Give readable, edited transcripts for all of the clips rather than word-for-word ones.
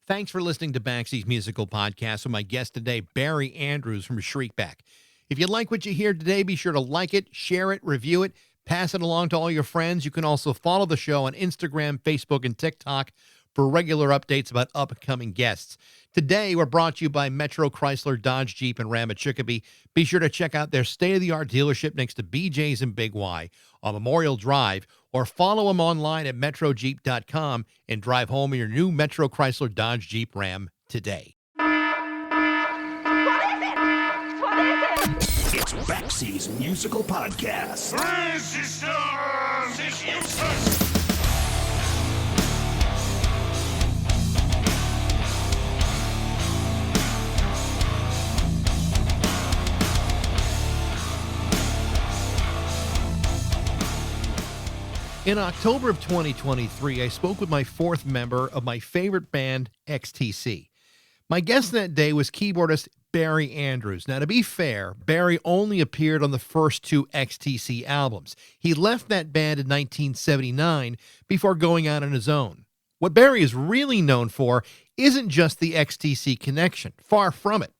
Thanks for listening to Baxie's Musical Podcast with my guest today, Barry Andrews from Shriekback. If you like what you hear today, be sure to like it, share it, review it, pass it along to all your friends. You can also follow the show on Instagram, Facebook, and TikTok for regular updates about upcoming guests. Today, we're brought to you by Metro Chrysler, Dodge, Jeep, and Ram at Chicopee. Be sure to check out their state-of-the-art dealership next to BJ's and Big Y on Memorial Drive, or follow them online at metrojeep.com and drive home in your new Metro Chrysler, Dodge, Jeep, Ram today. It's Baxie's Musical Podcast. In October of 2023, I spoke with my fourth member of my favorite band, XTC. My guest that day was keyboardist Barry Andrews. Now, to be fair, Barry only appeared on the first two XTC albums. He left that band in 1979 before going out on his own. What Barry is really known for isn't just the XTC connection. Far from it.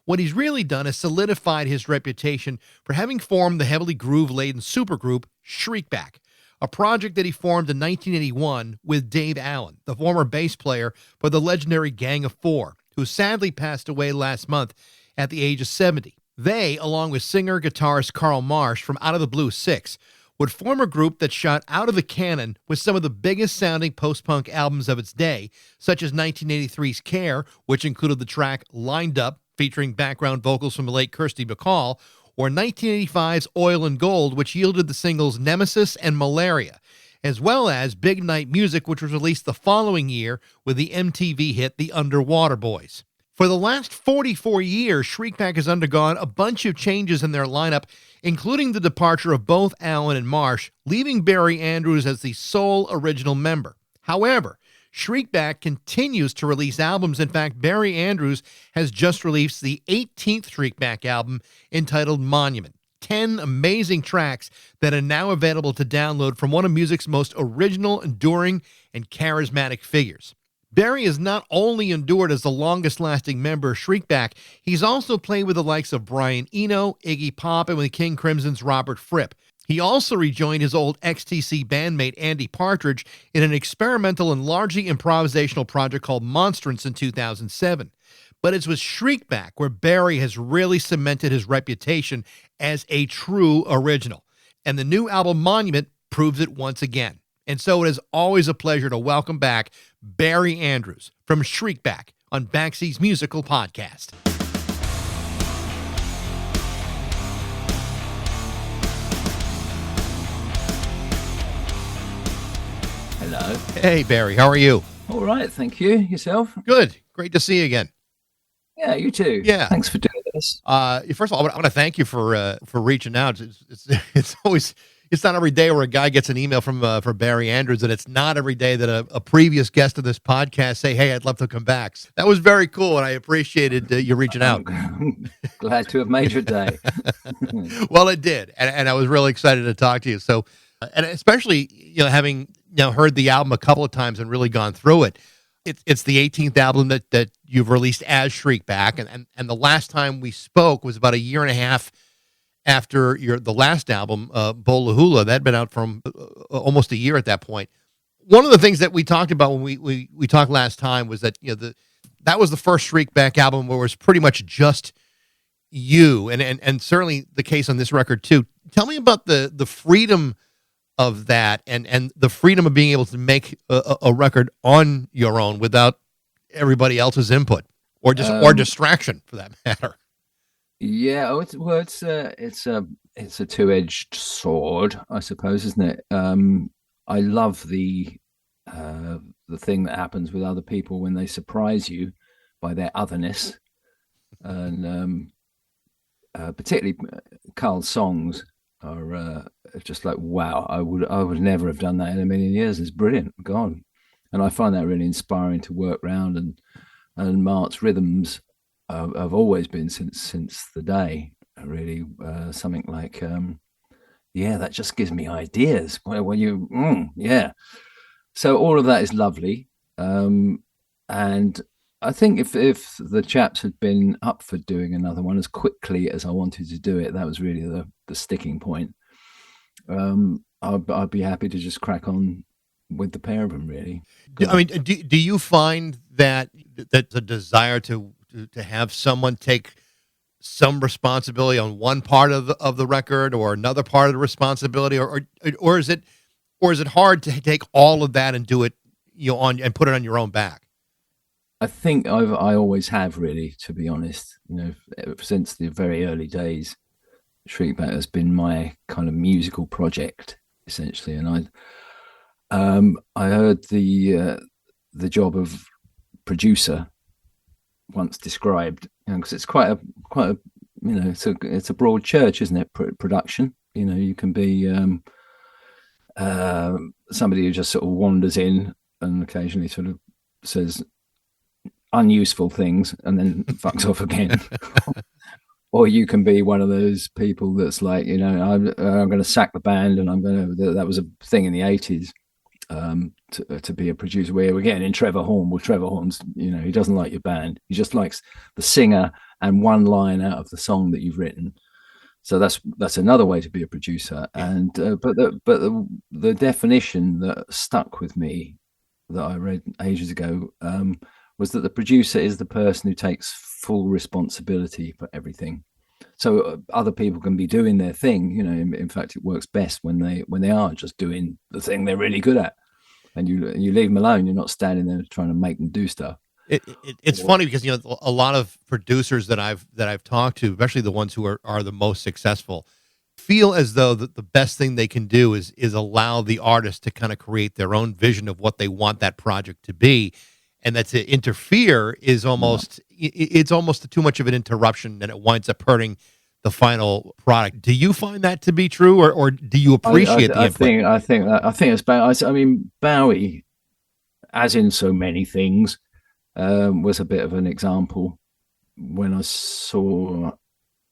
What he's really done is solidified his reputation for having formed the heavily groove-laden supergroup Shriekback, a project that he formed in 1981 with Dave Allen, the former bass player for the legendary Gang of Four, who sadly passed away last month at the age of 70. They, along with singer-guitarist Carl Marsh from Out of the Blue 6, would form a group that shot out of the cannon with some of the biggest-sounding post-punk albums of its day, such as 1983's Care, which included the track Lined Up, featuring background vocals from the late Kirsty MacColl, or 1985's Oil and Gold, which yielded the singles Nemesis and Malaria, as well as Big Night Music, which was released the following year with the MTV hit The Underwater Boys. For the last 44 years, Shriekback has undergone a bunch of changes in their lineup, including the departure of both Allen and Marsh, leaving Barry Andrews as the sole original member. However, Shriekback continues to release albums. In fact, Barry Andrews has just released the 18th Shriekback album entitled Monument. 10 amazing tracks that are now available to download from one of music's most original, enduring, and charismatic figures. Barry has not only endured as the longest-lasting member of Shriekback, he's also played with the likes of Brian Eno, Iggy Pop, and with King Crimson's Robert Fripp. He also rejoined his old XTC bandmate Andy Partridge in an experimental and largely improvisational project called Monstrance in 2007. But it's with Shriekback where Barry has really cemented his reputation as a true original. And the new album Monument proves it once again. And so it is always a pleasure to welcome back Barry Andrews from Shriekback on Baxie's Musical Podcast. Hello. Hey, Barry, how are you? All right, thank you. Yourself? Good. Great to see you again. Yeah, you too. Yeah. Thanks for doing this. First of all, I want to thank you for reaching out. It's not every day where a guy gets an email from Barry Andrews, and it's not every day that a previous guest of this podcast say, "Hey, I'd love to come back." That was very cool, and I appreciated you reaching out. I'm glad to have made your day. Well, it did, and I was really excited to talk to you. So, and especially having heard the album a couple of times and really gone through it. It's the 18th album that you've released as Shriekback, and the last time we spoke was about a year and a half after the last album, Bola Hula. That'd been out from almost a year at that point. One of the things that we talked about when we talked last time was that that was the first Shriekback album where it was pretty much just you, and certainly the case on this record too. Tell me about the freedom of that and the freedom of being able to make a record on your own without everybody else's input or distraction for that matter. Yeah, it's a two-edged sword, I suppose, isn't it? I love the thing that happens with other people when they surprise you by their otherness, and particularly Carl's songs are just like, wow, I would never have done that in a million years. It's brilliant. God. And I find that really inspiring to work around, and Mark's rhythms have always been since the day, really, something like that just gives me ideas when you so all of that is lovely, and I think if the chaps had been up for doing another one as quickly as I wanted to do it, that was really the sticking point. I'd be happy to just crack on with the pair of them, really. I mean, do you find that the desire to have someone take some responsibility on one part of the record or another part of the responsibility, or is it hard to take all of that and do it on and put it on your own back? I think I always have, really, to be honest. Since the very early days, Shriekback has been my kind of musical project essentially, and I heard the job of producer once described, because it's quite a it's a broad church, isn't it? Production, you can be somebody who just sort of wanders in and occasionally sort of says unuseful things and then fucks off again. Or you can be one of those people that's like, I'm going to sack the band, and that was a thing in the 80s, to be a producer. Where we're getting in Trevor Horn. Well, Trevor Horn's, he doesn't like your band. He just likes the singer and one line out of the song that you've written. So that's another way to be a producer. And but the definition that stuck with me that I read ages ago was that the producer is the person who takes full responsibility for everything. So other people can be doing their thing. In fact, it works best when they are just doing the thing they're really good at, and you leave them alone. You're not standing there trying to make them do stuff. It's funny because a lot of producers that I've talked to, especially the ones who are the most successful, feel as though the best thing they can do is allow the artist to kind of create their own vision of what they want that project to be, and that to interfere is almost it's almost too much of an interruption, and it winds up hurting the final product. Do you find that to be true, or do you appreciate the input? I think it's Bowie. I mean, Bowie, as in so many things, was a bit of an example when I saw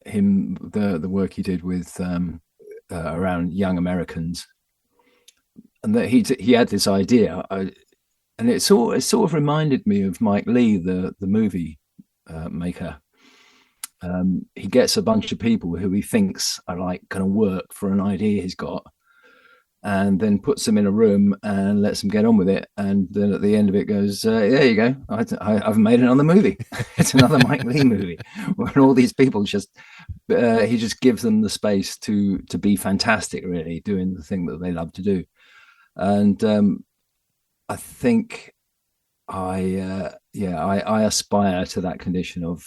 him, the work he did with around young Americans, and that he had this idea, and it sort of reminded me of Mike Leigh, the movie maker. He gets a bunch of people who he thinks are like going to work for an idea he's got, and then puts them in a room and lets them get on with it. And then at the end of it goes, there you go. I've made another movie. It's another Mike Leigh movie. Where all these people he just gives them the space to be fantastic, really, doing the thing that they love to do. And I think I aspire to that condition of,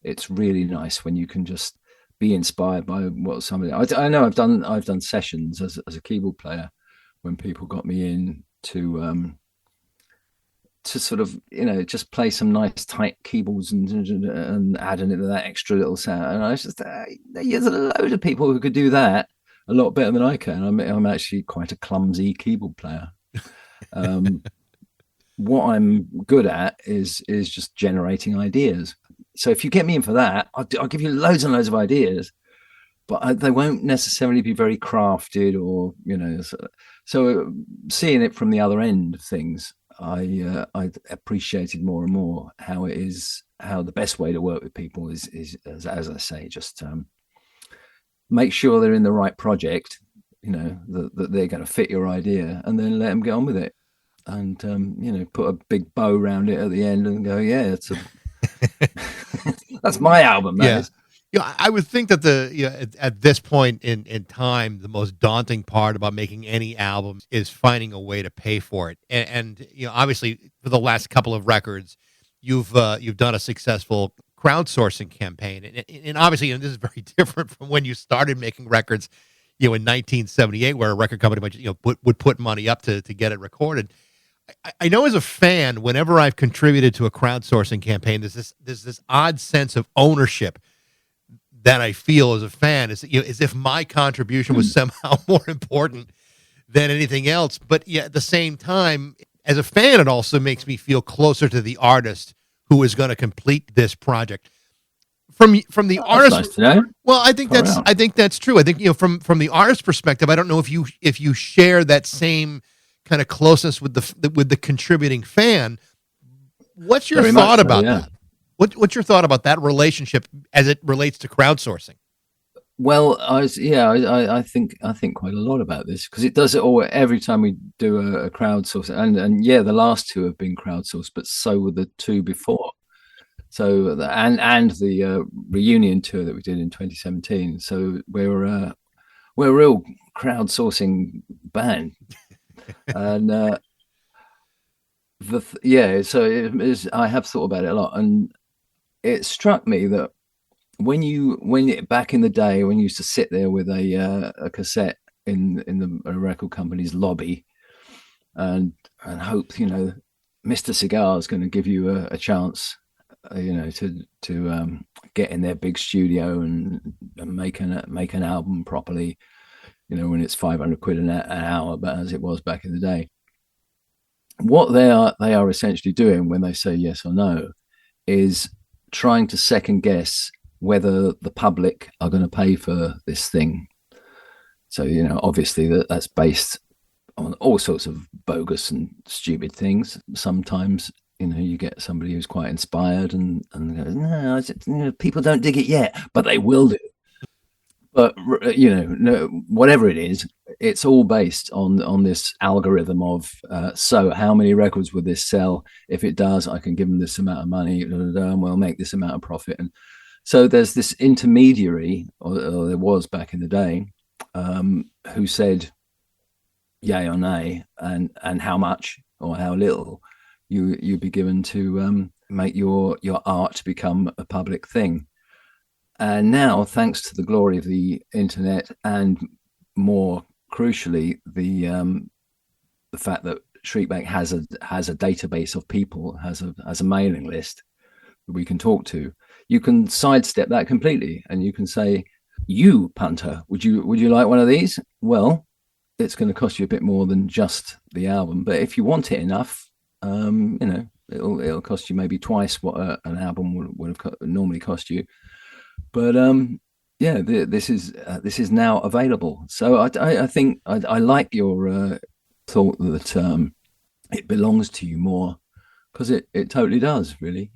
it's really nice when you can just be inspired by what somebody. I know I've done sessions as a keyboard player when people got me in to sort of just play some nice tight keyboards and add in that extra little sound. And I was just there's a load of people who could do that a lot better than I can. I'm actually quite a clumsy keyboard player. What I'm good at is just generating ideas. So if you get me in for that, I'll give you loads and loads of ideas, but they won't necessarily be very crafted or, so seeing it from the other end of things, I appreciated more and more how the best way to work with people is as I say, just make sure they're in the right project, that they're going to fit your idea, and then let them get on with it. And, put a big bow around it at the end and go, yeah, that's my album. Yeah. I would think that at this point in time, the most daunting part about making any album is finding a way to pay for it. And obviously for the last couple of records, you've done a successful crowdsourcing campaign. And obviously, this is very different from when you started making records, in 1978, where a record company would put money up to get it recorded. I know as a fan, whenever I've contributed to a crowdsourcing campaign, there's this odd sense of ownership that I feel as a fan, as if my contribution was somehow more important than anything else. But yeah, at the same time, as a fan, it also makes me feel closer to the artist who is going to complete this project. From the artist, nice to know. Well, I think that's true. I think from the artist perspective, I don't know if you share that same kind of closeness with the contributing fan, What's your Very thought much so, about yeah. that? What's your thought about that relationship as it relates to crowdsourcing? Well, I think quite a lot about this because it does it all every time we do a crowdsource, and yeah, the last two have been crowdsourced, but so were the two before. So and the reunion tour that we did in 2017. So we're a real crowdsourcing band, and so it is. I have thought about it a lot, and it struck me that back in the day when you used to sit there with a cassette in the record company's lobby and hope Mr. Cigar is going to give you a chance to get in their big studio and make an album properly, when it's 500 quid an hour, but as it was back in the day. What they are essentially doing when they say yes or no is trying to second guess whether the public are going to pay for this thing. So, obviously that's based on all sorts of bogus and stupid things. Sometimes, you get somebody who's quite inspired and goes, no, people don't dig it yet, but they will do. But, no, whatever it is, it's all based on this algorithm of, so how many records would this sell? If it does, I can give them this amount of money, and we'll make this amount of profit. And so there's this intermediary, or there was back in the day, who said yay or nay, and how much or how little you'd be given to make your art become a public thing. And now, thanks to the glory of the internet, and more crucially, the fact that Shriekback has a database of people, has a mailing list that we can talk to, you can sidestep that completely, and you can say, "You punter, would you like one of these?" Well, it's going to cost you a bit more than just the album, but if you want it enough, it'll cost you maybe twice what an album would have normally cost you. But this is now available. So I think I like your thought that it belongs to you more, because it totally does, really.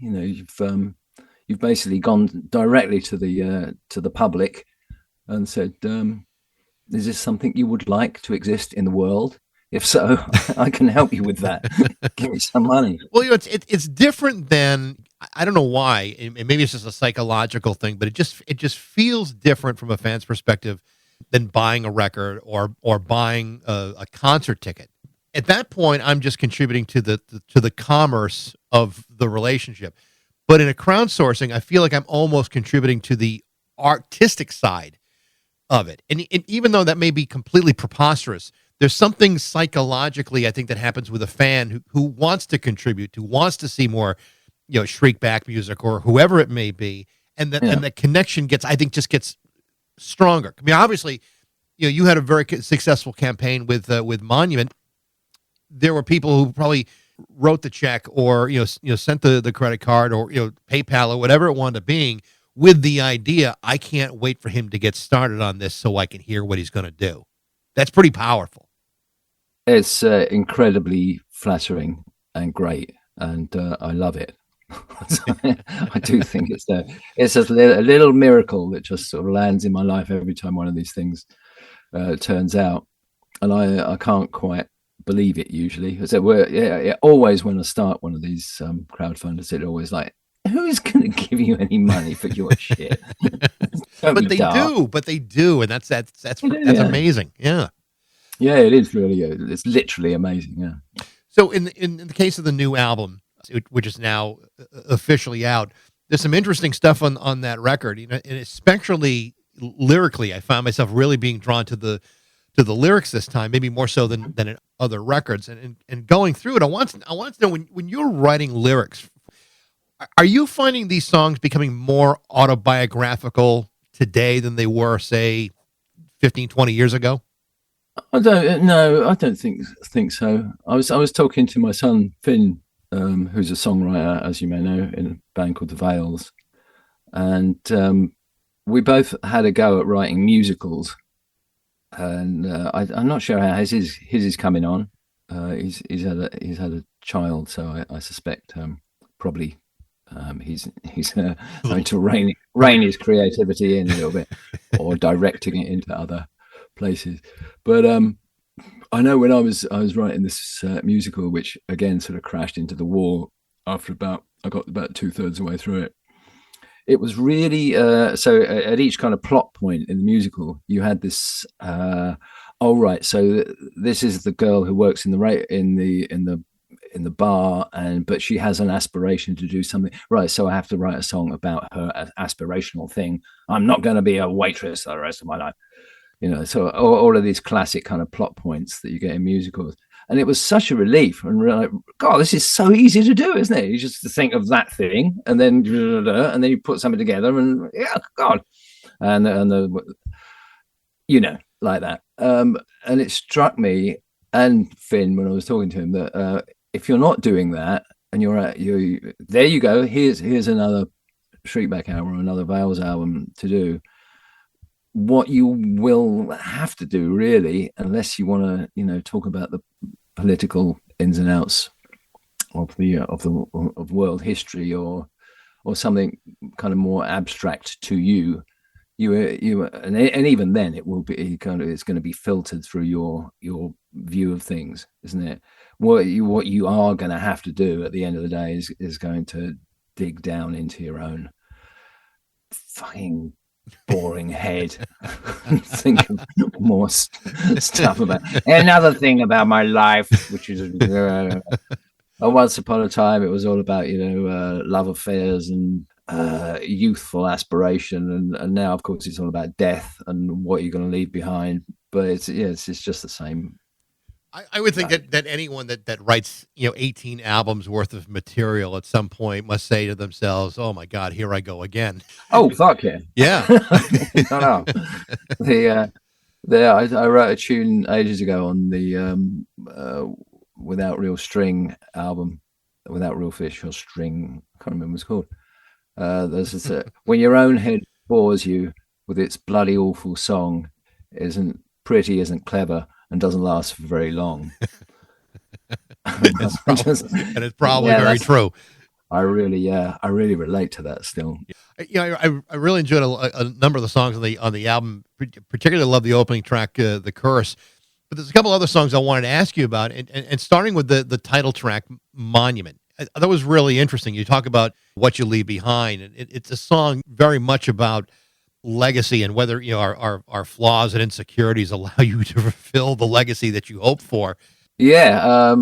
You've basically gone directly to the public and said, is this something you would like to exist in the world? If so, I can help you with that. Give me some money. Well, it's different than, I don't know why, and maybe it's just a psychological thing, but it just feels different from a fan's perspective than buying a record or buying a concert ticket. At that point, I'm just contributing to the commerce of the relationship. But in a crowdsourcing, I feel like I'm almost contributing to the artistic side of it. And even though that may be completely preposterous, there's something psychologically, I think, that happens with a fan who wants to contribute, who wants to see more, Shriekback music or whoever it may be, and that connection gets stronger. I mean, obviously, you had a very successful campaign with Monument. There were people who probably wrote the check or sent the credit card or PayPal or whatever it wound up being, with the idea, I can't wait for him to get started on this so I can hear what he's going to do. That's pretty powerful. It's incredibly flattering and great, and I love it. I do think it's a little miracle that just sort of lands in my life every time one of these things turns out, and I can't quite believe it usually. So always when I start one of these crowdfunders, it's always like, who's going to give you any money for your shit? But they do, and that's amazing. Yeah, it is really. It's literally amazing. Yeah. So in the case of the new album, which is now officially out, there's some interesting stuff on that record, and especially lyrically, I found myself really being drawn to the lyrics this time, maybe more so than in other records. And going through it, I want to know, when you're writing lyrics, are you finding these songs becoming more autobiographical today than they were, say, 15, 20 years ago? I don't think so. I was talking to my son Finn, who's a songwriter, as you may know, in a band called the Veils, and we both had a go at writing musicals. And I'm not sure how his is coming on. He's had a child, so I suspect probably he's going to rein his creativity in a little bit, or directing it into other places. But I know when I was writing this musical, which again sort of crashed into the wall after I got about 2/3 of the way through it. It was really so at each kind of plot point in the musical, you had this. Oh right, so this is the girl who works in the bar, but she has an aspiration to do something. Right, so I have to write a song about her aspirational thing. I'm not going to be a waitress the rest of my life. So all of these classic kind of plot points that you get in musicals. And it was such a relief. And we're like, God, this is so easy to do, isn't it? You just think of that thing, and then you put something together, and yeah, God, and like that. And it struck me and Finn when I was talking to him that if you're not doing that, and there you go. Here's another Shriekback album or another Veils album to do. What you will have to do, really, unless you want to, talk about the political ins and outs of world history or something kind of more abstract to you, and even then it will be it's going to be filtered through your view of things, isn't it? What you are going to have to do at the end of the day is going to dig down into your own fucking boring head and think of more stuff about another thing about my life, which is once upon a time it was all about love affairs and youthful aspiration, and now of course it's all about death and what you're going to leave behind. But it's just the same. I would think that anyone that writes 18 albums worth of material at some point must say to themselves, "Oh my God, here I go again." Oh fuck yeah, yeah. No. I wrote a tune ages ago on the Without Real String album, Without Real Fish or String. I can't remember what it's called. There's this, when your own head bores you with its bloody awful song, isn't pretty, isn't clever, and doesn't last for very long. It's probably very true. I really relate to that still. I really enjoyed a number of the songs on the album. Particularly love the opening track, the chorus. But there's a couple other songs I wanted to ask you about, and starting with the title track, Monument. That was really interesting. You talk about what you leave behind, and it's a song very much about legacy and whether our flaws and insecurities allow you to fulfill the legacy that you hope for. Yeah,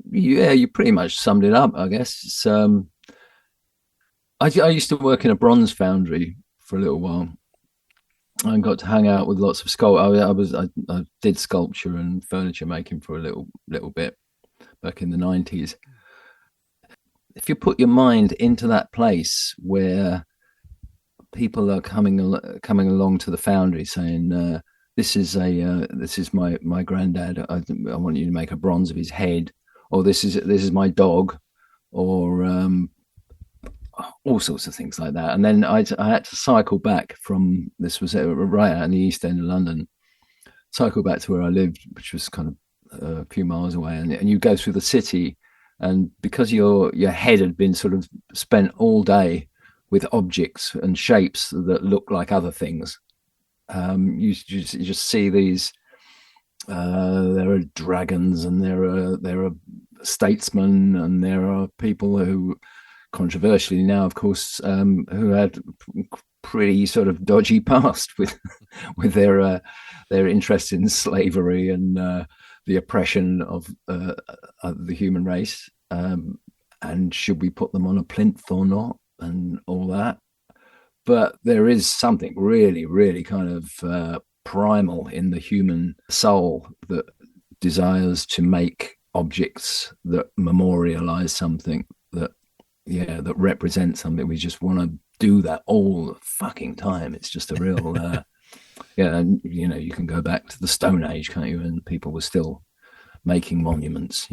you pretty much summed it up, I guess. It's, I used to work in a bronze foundry for a little while. I got to hang out with lots of sculptors. I did sculpture and furniture making for a little bit back in the 90s. If you put your mind into that place where people are coming along to the foundry saying, this is my granddad, I want you to make a bronze of his head, or this is my dog, or all sorts of things like that. And then I had to cycle back from, this was right out in the East End of London, cycle back to where I lived, which was kind of a few miles away, and you go through the city, and because your head had been sort of spent all day with objects and shapes that look like other things, you just see these. There are dragons, and there are statesmen, and there are people who, controversially now, of course, who had pretty sort of dodgy past with their interest in slavery and the oppression of the human race, and should we put them on a plinth or not, and all that. But there is something really, really kind of primal in the human soul that desires to make objects that memorialize something, that represent something. We just want to do that all the fucking time. It's just a real and you can go back to the Stone Age, can't you? And people were still making monuments,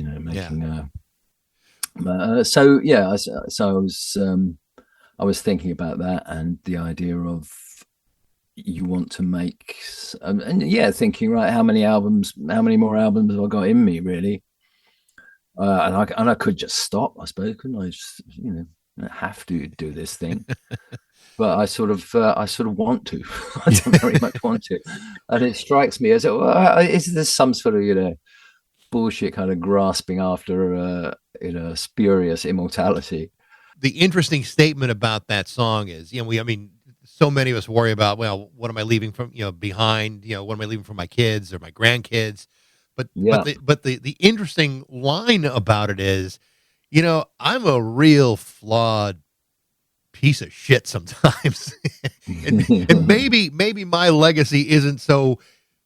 I was thinking about that, and the idea of you want to make, thinking, right, how many more albums have I got in me, really? and I could just stop, I suppose, couldn't I? Just, I have to do this thing, but I sort of want to. I don't very much want to, and it strikes me as, is this some sort of bullshit kind of grasping after spurious immortality? The interesting statement about that song is, so many of us worry about, well, what am I leaving from, behind? What am I leaving for my kids or my grandkids? But Yeah. the interesting line about it is, I'm a real flawed piece of shit sometimes, and maybe my legacy isn't so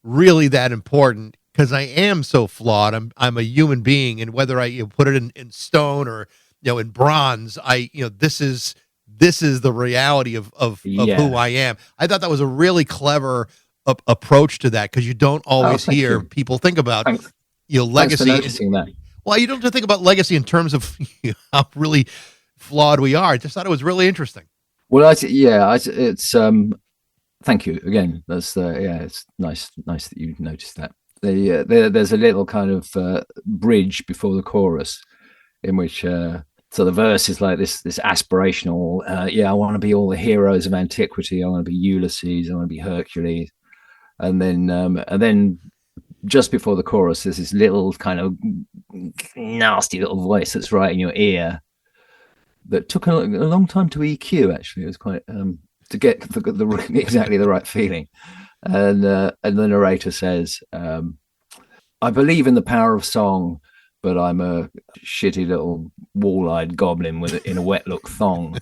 really that important because I am so flawed. I'm a human being, and whether I put it in stone or in bronze, this is the reality of who I am. I thought that was a really clever approach to that, because you don't always hear people think about legacy. Thanks for noticing that. Well, you don't have to think about legacy in terms of how really flawed we are. I just thought it was really interesting. Well, it's thank you again. That's it's nice that you noticed that. There's a little kind of bridge before the chorus in which so the verse is like this aspirational. I want to be all the heroes of antiquity. I want to be Ulysses. I want to be Hercules. And then just before the chorus, there's this little kind of nasty little voice that's right in your ear that took a long time to EQ. Actually, it was quite to get the exactly the right feeling. And the narrator says, "I believe in the power of song, but I'm a shitty little wall-eyed goblin in a wet look thong."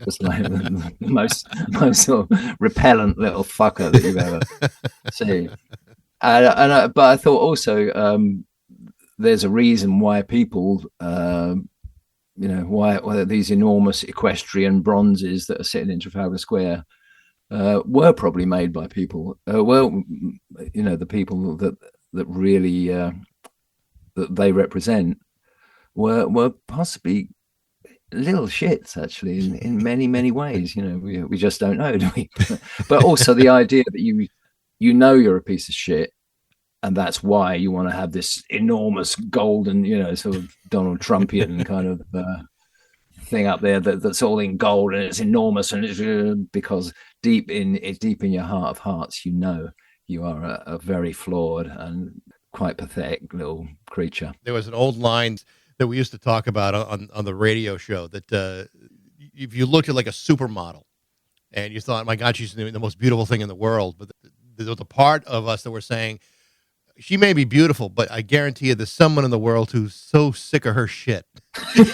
Just like the most sort of repellent little fucker that you've ever seen. But I thought also there's a reason why people, why these enormous equestrian bronzes that are sitting in Trafalgar Square were probably made by people. The people that really that they represent were possibly little shits, actually, in many ways. We just don't know, do we? But also the idea that you're a piece of shit, and that's why you want to have this enormous golden, sort of Donald Trumpian kind of thing up there that's all in gold and it's enormous, and it's because deep in your heart of hearts, you are a very flawed and quite pathetic little creature. There was an old line that we used to talk about on the radio show that if you looked at like a supermodel and you thought, my God, she's the most beautiful thing in the world, but there was a part of us that were saying, she may be beautiful, but I guarantee you there's someone in the world who's so sick of her shit. And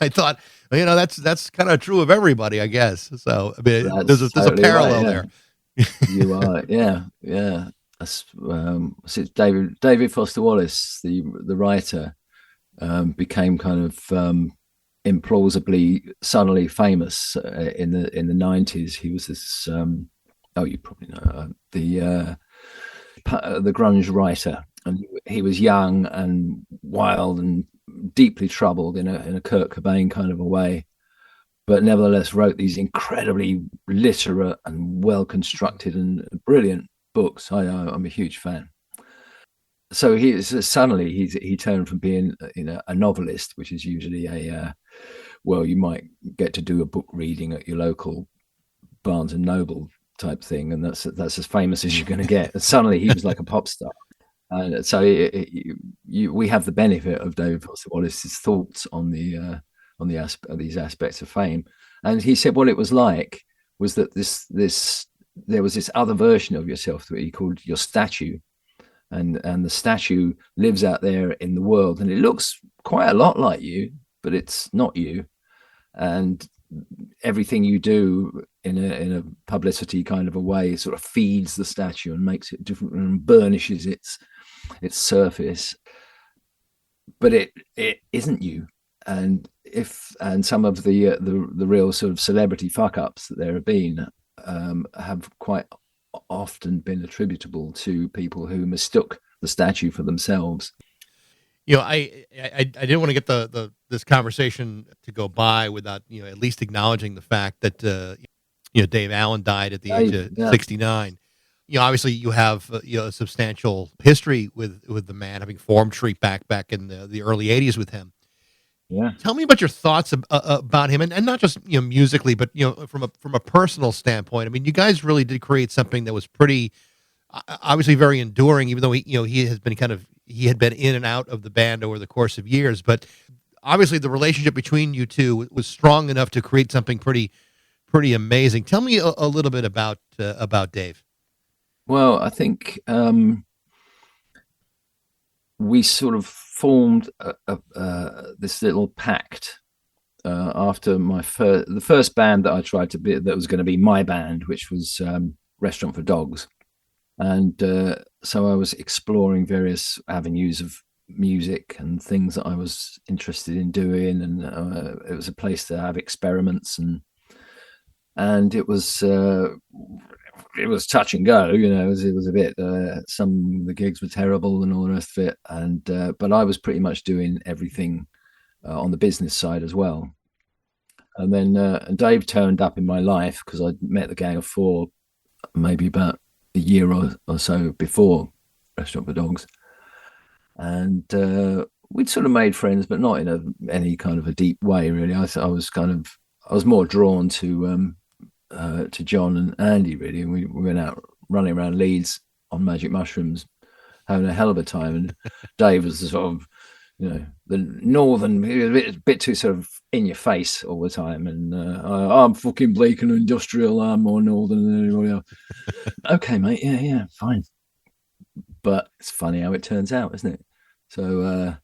I thought, that's kind of true of everybody, I guess. So, I mean, there's a parallel there. You are, yeah. David Foster Wallace, the writer, became kind of implausibly suddenly famous in the 90s. He was this you probably know the grunge writer, and he was young and wild and deeply troubled in a Kurt Cobain kind of a way, but nevertheless wrote these incredibly literate and well constructed and brilliant books. I'm a huge fan. So he turned from being a novelist, which is usually you might get to do a book reading at your local Barnes and Noble type thing, and that's as famous as you're going to get. And suddenly he was like a pop star, and so we have the benefit of David Foster Wallace's thoughts on these aspects of fame. And he said what it was like was that there was this other version of yourself that he called your statue, and the statue lives out there in the world, and it looks quite a lot like you, but it's not you. And everything you do in a publicity kind of a way sort of feeds the statue and makes it different and burnishes its surface, but it isn't you. And some of the real sort of celebrity fuck ups that there have been have quite often been attributable to people who mistook the statue for themselves. I didn't want to get this conversation to go by without at least acknowledging the fact that Dave Allen died at the age of 69. obviously you have a substantial history with the man, having formed Shriekback back in the early '80s with him. Yeah. Tell me about your thoughts about him, and not just musically, but from a personal standpoint. I mean, you guys really did create something that was pretty obviously very enduring, even though he has been he had been in and out of the band over the course of years, but obviously the relationship between you two was strong enough to create something pretty amazing. Tell me a little bit about Dave. Well, I think we sort of formed this little pact after the first band that I tried to be, that was going to be my band, which was Restaurant for Dogs. And so I was exploring various avenues of music and things that I was interested in doing, and it was a place to have experiments, and it was touch and go. It was a bit. Some of the gigs were terrible and all the rest of it, and but I was pretty much doing everything on the business side as well. And then Dave turned up in my life because I'd met the Gang of Four maybe about a year or so before Restaurant for Dogs, and we'd sort of made friends, but not in any kind of a deep way, really. I was more drawn to John and Andy, really, and we went out running around Leeds on magic mushrooms, having a hell of a time. And Dave was the sort of, the northern, he was a bit too sort of in your face all the time. And I'm fucking bleak and industrial. I'm more northern than anybody else. Okay, mate. Yeah, fine. But it's funny how it turns out, isn't it? So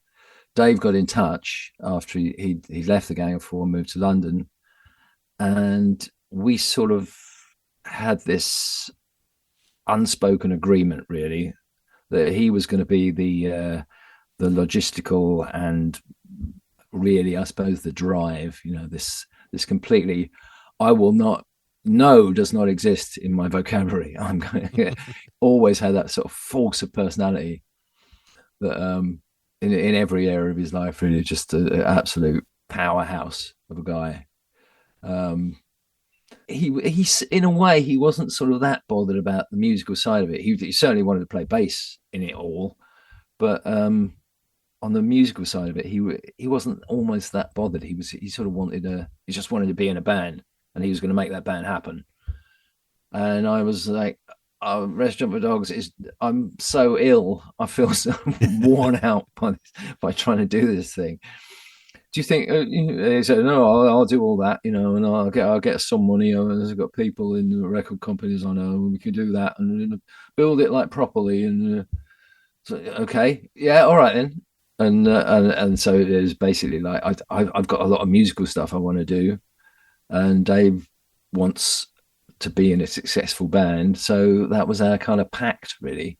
Dave got in touch after he left the Gang of Four and moved to London, and we sort of had this unspoken agreement, really, that he was going to be the logistical and really, I suppose, the drive. This completely, I will not. No does not exist in my vocabulary. I'm going always had that sort of force of personality that in every area of his life, really, just an absolute powerhouse of a guy. He's in a way, he wasn't sort of that bothered about the musical side of it. He certainly wanted to play bass in it all, but on the musical side of it, he wasn't almost that bothered. He just wanted to be in a band, and he was going to make that band happen. And I was like, Restaurant for Dogs I'm so ill. I feel so worn out by trying to do this thing. Do you think? He said, "No, I'll do all that, and I'll get some money. I've got people in the record companies I know. We can do that and build it like properly." And so, okay, yeah, all right then. And so it is basically like I've got a lot of musical stuff I want to do, and Dave wants to be in a successful band, so that was our kind of pact, really.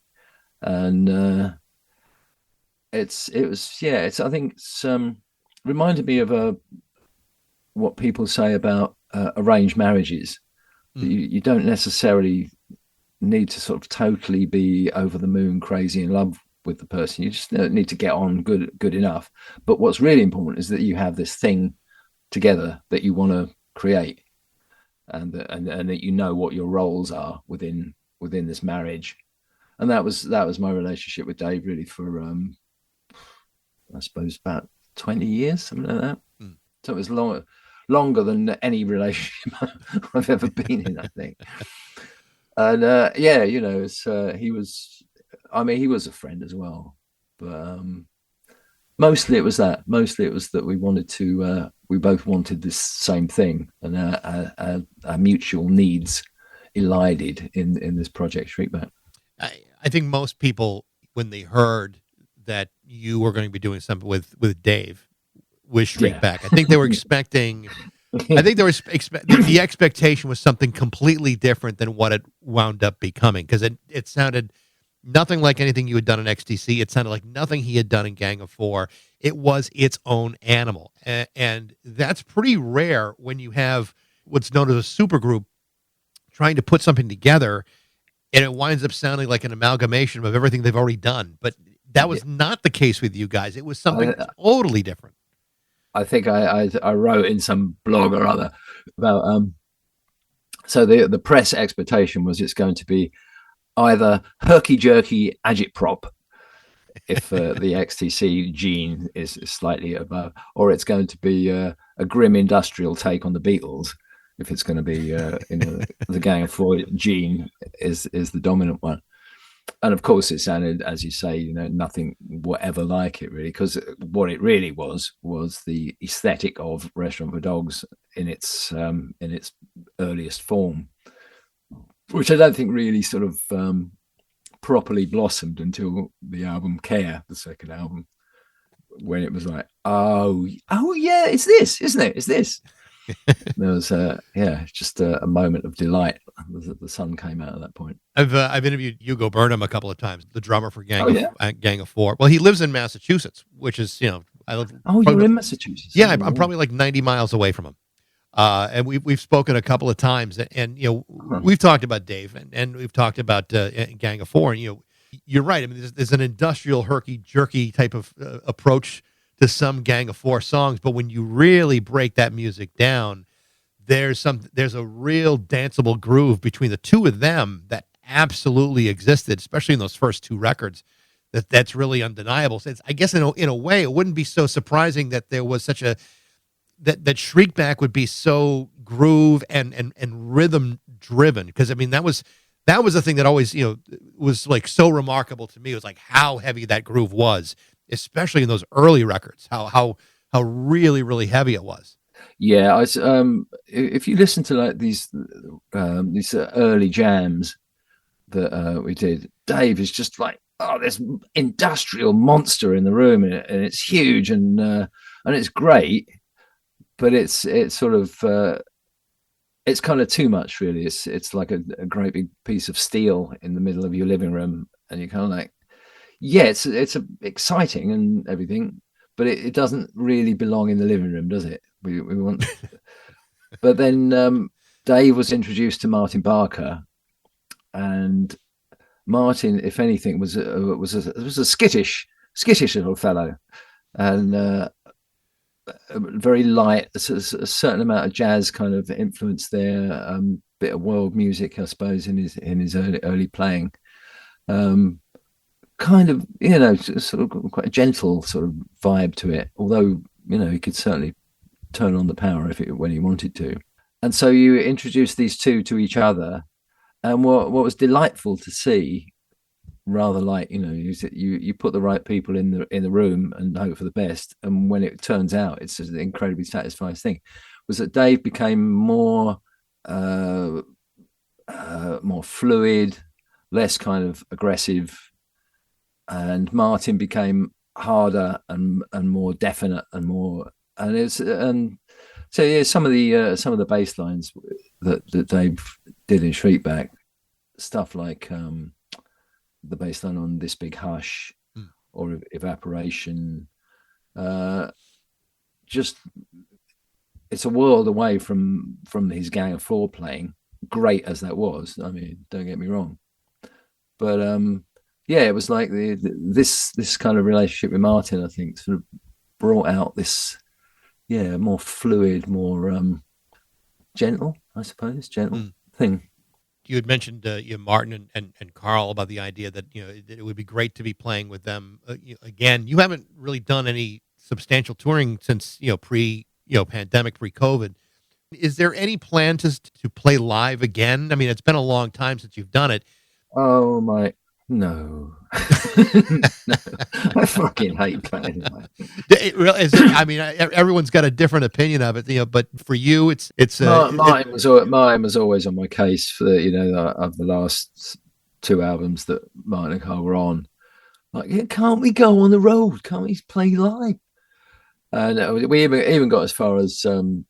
And I think it's reminded me of what people say about arranged marriages. You don't necessarily need to sort of totally be over the moon crazy in love with the person. You just need to get on good enough. But what's really important is that you have this thing together that you want to create, and that you know what your roles are within this marriage. And that was my relationship with Dave, really, for I suppose about 20 years, something like that. So it was longer than any relationship I've ever been in, I think. And he was a friend as well, but mostly it was that we both wanted this same thing, and our mutual needs elided in this project Shriekback. I think most people, when they heard that you were going to be doing something with Dave, with Shriekback, yeah. I think they were expecting. I think the expectation was something completely different than what it wound up becoming, because it sounded nothing like anything you had done in XTC. It sounded like nothing he had done in Gang of Four. It was its own animal, and that's pretty rare when you have what's known as a supergroup trying to put something together, and it winds up sounding like an amalgamation of everything they've already done. But that was not the case with you guys. It was something totally different. I think I wrote in some blog or other about so the press expectation was it's going to be either herky-jerky agitprop, if the XTC gene is slightly above, or it's going to be a grim industrial take on the Beatles. If it's going to be, the Gang of Four gene is the dominant one. And of course, it sounded, as you say, nothing whatever like it really, because what it really was the aesthetic of Restaurant for Dogs in its earliest form, which I don't think really sort of properly blossomed until the album Care, the second album, when it was like, oh yeah, it's this, isn't it? It's this. There was just a moment of delight. The sun came out at that point. I've interviewed Hugo Burnham a couple of times, the drummer for Gang of Four. Well, he lives in Massachusetts, which is I live. Oh, you're in Massachusetts. Yeah, I'm probably like 90 miles away from him. And we've spoken a couple of times, and we've talked about Dave, and we've talked about Gang of Four, and you're right. I mean, there's an industrial herky jerky type of approach to some Gang of Four songs, but when you really break that music down, there's a real danceable groove between the two of them that absolutely existed, especially in those first two records. That's really undeniable. So I guess in a way, it wouldn't be so surprising that there was such a that Shriekback would be so groove and rhythm driven, because I mean that was the thing that always was like so remarkable to me. It was like how heavy that groove was, especially in those early records. How really, really heavy it was. Yeah, if you listen to like these early jams that we did, Dave is just like, oh, this industrial monster in the room, and it's huge and it's great, but it's sort of it's kind of too much, really. It's like a great big piece of steel in the middle of your living room, and you're kind of like, yeah, it's exciting and everything, but it doesn't really belong in the living room, does it? We want. But then Dave was introduced to Martin Barker, and Martin, if anything, was a skittish little fellow, and very light. A certain amount of jazz kind of influence there, bit of world music, I suppose, in his early playing. Kind of, sort of quite a gentle sort of vibe to it. Although, he could certainly turn on the power when he wanted to. And so you introduce these two to each other, and what was delightful to see, rather like you put the right people in the room and hope for the best, and when it turns out it's an incredibly satisfying thing, was that Dave became more fluid, less kind of aggressive, and Martin became harder and more definite and more, so yeah, some of the bass lines that Dave did in Shriekback, stuff like the bass line on This Big Hush or Evaporation, just it's a world away from his Gang of Four playing, great as that was. I mean, don't get me wrong, but yeah, it was like this kind of relationship with Martin, I think, sort of brought out this, more fluid, more gentle, I suppose, thing. You had mentioned Martin and Carl about the idea that it would be great to be playing with them again. You haven't really done any substantial touring since pandemic, pre-COVID. Is there any plan to play live again? I mean, it's been a long time since you've done it. Oh my. No. No. I fucking hate playing. It really is. I mean, everyone's got a different opinion of it, but for you, it's mine was always on my case for of the last two albums that Martin and Carl were on. Like, can't we go on the road? Can't we play live? And we even got as far as to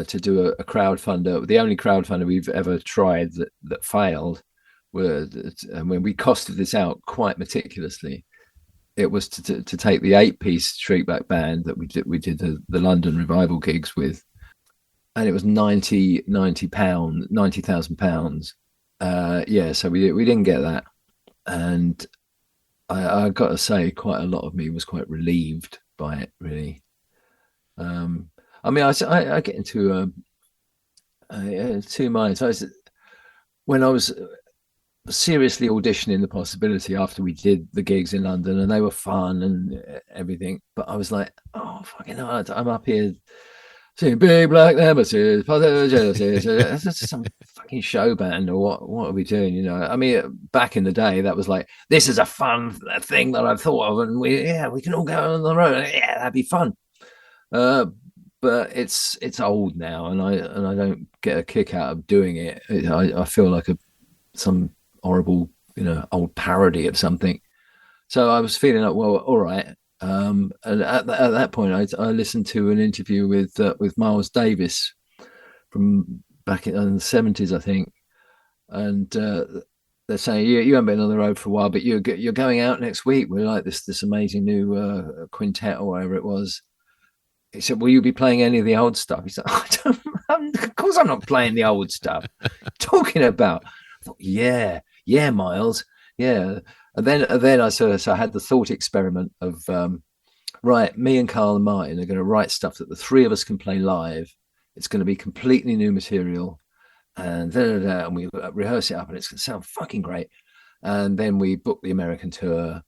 do a crowdfunder. The only crowdfunder we've ever tried that failed. And when we costed this out quite meticulously, it was to take the 8-piece Shriekback band that we did the London revival gigs with, and it was £90,000. So we didn't get that, and I got to say, quite a lot of me was quite relieved by it, really. I mean, I get into two minds. When I was seriously auditioning the possibility after we did the gigs in London, and they were fun and everything. But I was like, oh fucking hell, I'm up here saying big black nemesis, that's just some fucking show band, or what are we doing? You know, I mean, back in the day, that was like, this is a fun thing that I've thought of, and we can all go on the road, yeah, that'd be fun. But it's old now, and I don't get a kick out of doing it. I feel like some horrible, old parody of something. So I was feeling like, well, all right. And at that point, I listened to an interview with Miles Davis from back in the 70s, I think, and they're saying you haven't been on the road for a while, but you're going out next week. We're like this amazing new quintet or whatever it was. He said, will you be playing any of the old stuff? He said, of course I'm not playing the old stuff. Talking about, I thought, yeah, Miles, yeah. And then I had the thought experiment of, right, me and Carl and Martin are going to write stuff that the three of us can play live. It's going to be completely new material, and and we rehearse it up, and it's going to sound fucking great. And then we book the American tour.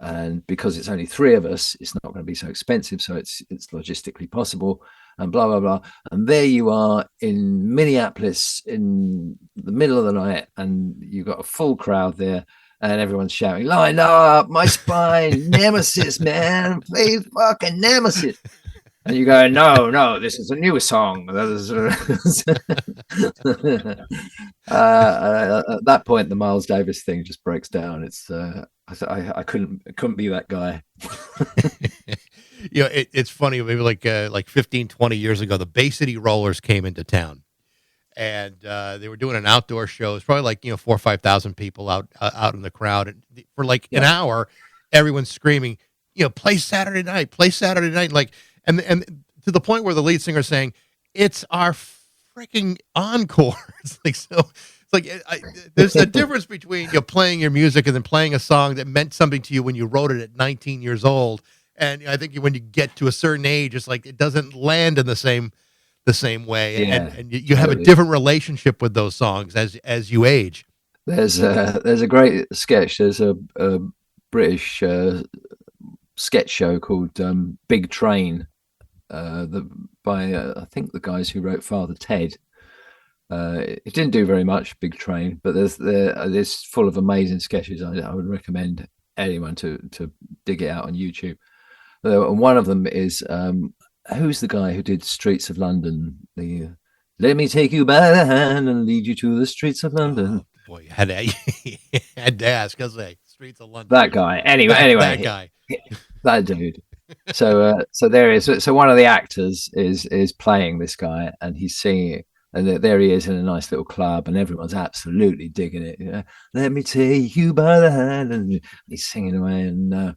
And because it's only three of us, it's not going to be so expensive, so it's logistically possible, and blah blah blah. And there you are in Minneapolis in the middle of the night, and you've got a full crowd there, and everyone's shouting, "Line up, my spine, Nemesis, man, play fucking Nemesis." And you go, no, this is a new song. At that point, the Miles Davis thing just breaks down. It's I couldn't be that guy. It's funny. Maybe like 15, 20 years ago, the Bay City Rollers came into town, and they were doing an outdoor show. It's probably like 4,000 or 5,000 people out in the crowd, and for like an hour, everyone's screaming, play Saturday night, like. And to the point where the lead singer is saying, "It's our freaking encore." It's like, so it's like there's a difference between playing your music and then playing a song that meant something to you when you wrote it at 19 years old. And I think when you get to a certain age, it's like it doesn't land in the same way, and you have a different relationship with those songs as you age. There's a great sketch. There's a British sketch show called Big Train. By I think the guys who wrote Father Ted. It didn't do very much, Big Train, but there's full of amazing sketches. I would recommend anyone to dig it out on YouTube. And one of them is who's the guy who did Streets of London? The let me take you by the hand and lead you to the streets of London. Oh, boy, you had to ask, because Streets of London. That guy. Anyway, that guy. That dude. So there is. So one of the actors is playing this guy, and he's singing, and there he is in a nice little club, and everyone's absolutely digging it. Let me take you by the hand, and he's singing away, and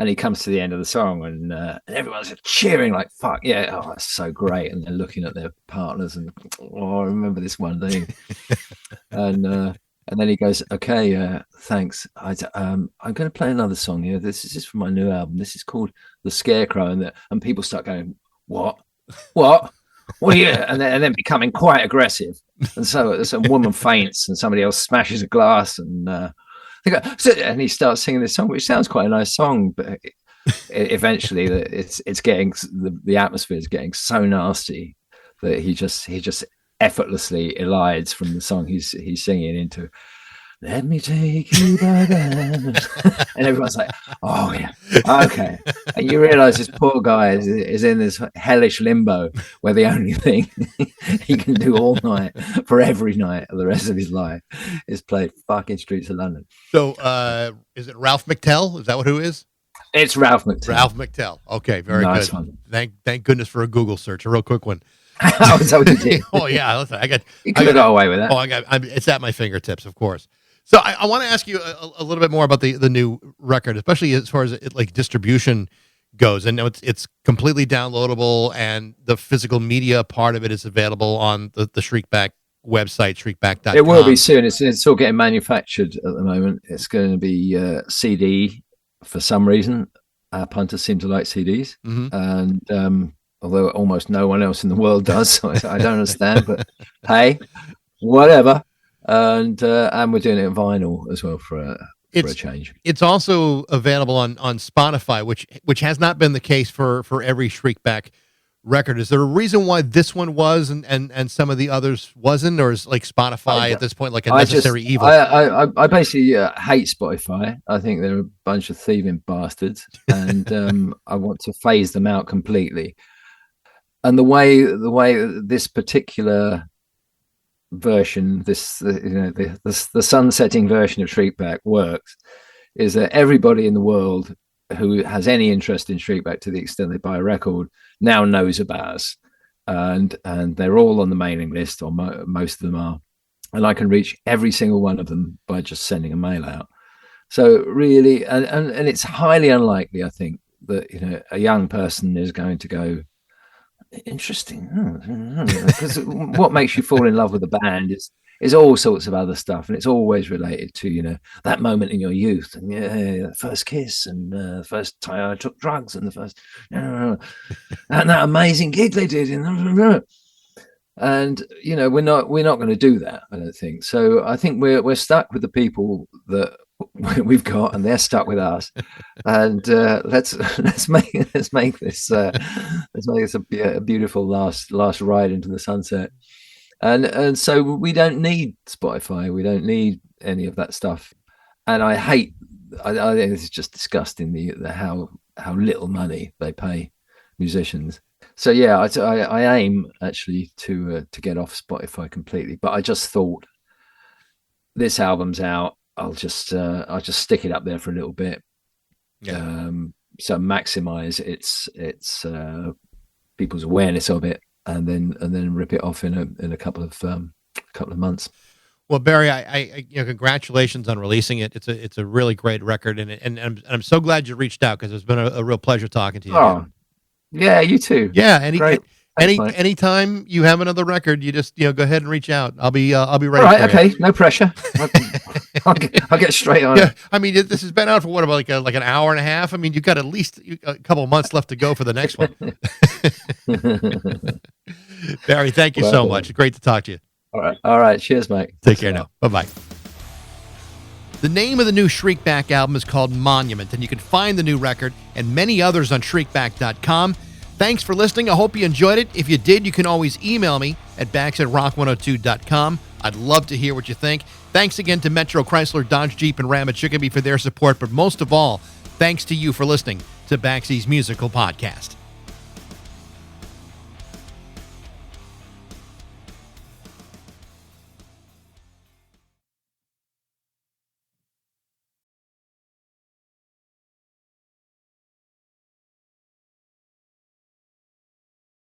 he comes to the end of the song, and everyone's cheering like fuck yeah, oh that's so great, and they're looking at their partners, and I remember this one thing, and then he goes, okay, thanks. I'm going to play another song here. This is from my new album. This is called The Scarecrow. And people start going, what? Well, yeah. And then becoming quite aggressive. And so some woman faints and somebody else smashes a glass. And and he starts singing this song, which sounds quite a nice song. But eventually it's getting, the atmosphere is getting so nasty that he just effortlessly elides from the song he's singing into "Let me take you by the hand," and everyone's like, "Oh yeah, okay." And you realise this poor guy is in this hellish limbo where the only thing he can do all night for every night of the rest of his life is play fucking Streets of London. So, is it Ralph McTell? Is that who it is? It's Ralph McTell. Ralph McTell. Okay, very nice good. One. Thank goodness for a Google search. A real quick one. Oh, is that what you did? Oh yeah, listen, You could have got away with that. Oh, it's at my fingertips, of course. So I want to ask you a little bit more about the new record, especially as far as like distribution goes. And it's completely downloadable, and the physical media part of it is available on the Shriekback website, shriekback.com. It will be soon. It's all getting manufactured at the moment. It's going to be CD for some reason. Our punters seem to like CDs, and although almost no one else in the world does, so I don't understand. But hey, whatever. and we're doing it in vinyl as well for a change. It's also available on Spotify, which has not been the case for every Shriekback record. Is there a reason why this one was and some of the others wasn't, or is like Spotify at this point like a necessary evil? I basically hate Spotify. I think they're a bunch of thieving bastards, and I want to phase them out completely. And the way this particular version, the sunsetting version of Shriekback works, is that everybody in the world who has any interest in Shriekback, to the extent they buy a record, now knows about us, and they're all on the mailing list, or most of them are, and I can reach every single one of them by just sending a mail out. So really, and it's highly unlikely, I think, that a young person is going to go, interesting, because what makes you fall in love with a band is all sorts of other stuff, and it's always related to that moment in your youth, and the first kiss, and the first time I took drugs, and the first and that amazing gig they did, and we're not going to do that, I don't think. So I think we're stuck with the people that we've got, and they're stuck with us, and let's make this a beautiful last ride into the sunset. And so we don't need Spotify, we don't need any of that stuff. And I think it's just disgusting the how little money they pay musicians. So yeah, I aim actually to get off Spotify completely. But I just thought, this album's out, I'll just stick it up there for a little bit, so maximize its people's awareness of it, and then rip it off in a couple of months. Well, Barry, I congratulations on releasing it. It's a really great record, and I'm so glad you reached out, because it's been a real pleasure talking to you. Oh, yeah, you too. Yeah, anytime you have another record, you just go ahead and reach out. I'll be ready. All right, okay, no pressure. I'll get straight on. Yeah, I mean, this has been out for what, about like an hour and a half? I mean, you've got at least a couple of months left to go for the next one. Barry, thank you so much. Great to talk to you. All right. Cheers, mate. Take care now. Bye-bye. The name of the new Shriekback album is called Monument, and you can find the new record and many others on Shriekback.com. Thanks for listening. I hope you enjoyed it. If you did, you can always email me at bax@rock102.com. I'd love to hear what you think. Thanks again to Metro, Chrysler, Dodge, Jeep, and Ram at Chicopee for their support, but most of all, thanks to you for listening to Baxie's Musical Podcast.